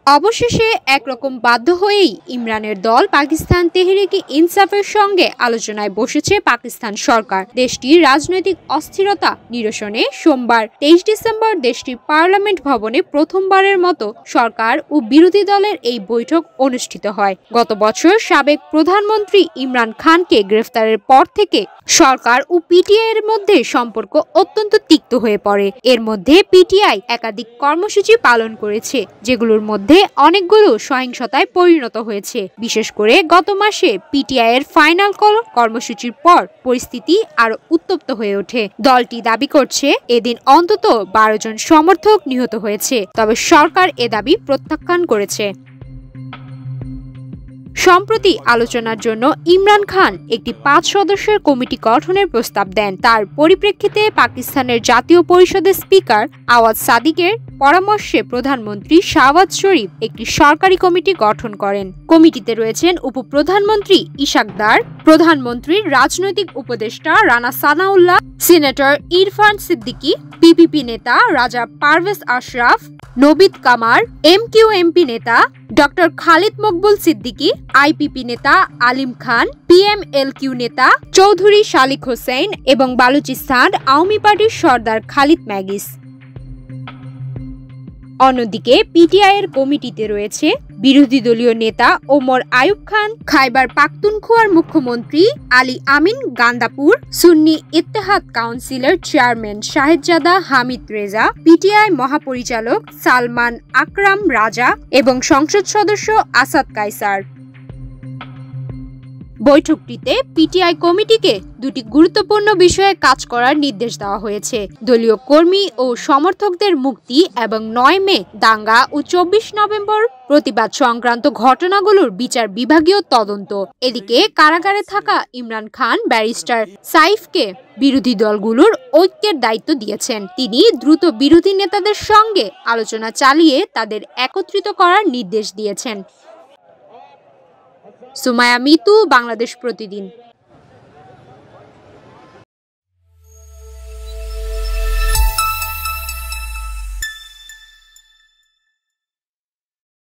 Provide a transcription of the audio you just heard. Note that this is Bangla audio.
অবশেষে একরকম বাধ্য হয়েই ইমরানের দল পাকিস্তান তেহরিকে ইনসাফের সঙ্গে আলোচনায় বসেছে পাকিস্তান সরকার। দেশটির রাজনৈতিক অস্থিরতা নিরসনে সোমবার 23 ডিসেম্বর দেশটির পার্লামেন্ট ভবনে প্রথমবারের মতো সরকার ও বিরোধী দলের এই বৈঠক অনুষ্ঠিত হয়। গত বছর সাবেক প্রধানমন্ত্রী ইমরান খানকে গ্রেফতারের পর থেকে সরকার ও পিটিআই এর মধ্যে সম্পর্ক অত্যন্ত তিক্ত হয়ে পড়ে। এর মধ্যে পিটিআই একাধিক কর্মসূচি পালন করেছে, যেগুলোর মধ্যে অনেকগুলো সহিংসতায় পরিণত হয়েছে। বিশেষ করে গত মাসে পিটিআই এর ফাইনাল কল কর্মসূচির পর পরিস্থিতি আরো উত্তপ্ত হয়ে ওঠে। দলটি দাবি করছে এদিন অন্তত 12 জন সমর্থক নিহত হয়েছে, তবে সরকার এ দাবি প্রত্যাখ্যান করেছে। সম্প্রতি আলোচনার জন্য ইমরান খান একটি 5 সদস্যের কমিটি গঠনের প্রস্তাব দেন। তার পরিপ্রেক্ষিতে পাকিস্তানের জাতীয় পরিষদের স্পিকার আওয়াজ সাদিকের পরামর্শে প্রধানমন্ত্রী শাহবাজ শরীফ একটি সরকারি কমিটি গঠন করেন। কমিটিতে রয়েছেন উপপ্রধানমন্ত্রী ইশাক দার, প্রধানমন্ত্রীর রাজনৈতিক উপদেষ্টা রানা সানাউল্লাহ, সিনেটর ইরফান সিদ্দিকী, পিপিপি নেতা রাজা পারভেজ আশরাফ, নবিদ কামার, এমকিউএমপি নেতা ডক্টর খালিদ মকবুল সিদ্দিকী, আইপিপি নেতা আলিম খান, পিএমএলকিউ নেতা চৌধুরী শালিক হোসেন এবং বালুচিস্তান আওয়ামী পার্টির সর্দার খালিদ ম্যাগিস। অন্যদিকে পিটিআই এর কমিটিতে রয়েছে বিরোধী দলীয় নেতা ওমর আয়ুব খান, খাইবার পাখতুনখোয়ার মুখ্যমন্ত্রী আলী আমিন গান্দাপুর, সুন্নি ইত্তেহাদ কাউন্সিলের চেয়ারম্যান শাহেদজাদা হামিদ রেজা, পিটিআই মহাপরিচালক সালমান আকরাম রাজা এবং সংসদ সদস্য আসাদ কায়সার। বৈঠকটিতে পিটিআই কমিটিকে দুটি গুরুত্বপূর্ণ বিষয়ে কাজ করার নির্দেশ দেওয়া হয়েছে: দলীয় কর্মী ও সমর্থকদের মুক্তি এবং 9 মে দাঙ্গা ও 24 নভেম্বর প্রতিবাদ সংক্রান্ত ঘটনাগুলোর বিচার বিভাগীয় তদন্ত। এদিকে কারাগারে থাকা ইমরান খান ব্যারিস্টার সাইফকে বিরোধী দলগুলোর ঐক্যের দায়িত্ব দিয়েছেন। তিনি দ্রুত বিরোধী নেতাদের সঙ্গে আলোচনা চালিয়ে তাদের একত্রিত করার নির্দেশ দিয়েছেন। সুমাইয়া মিতু, বাংলাদেশ প্রতিদিন।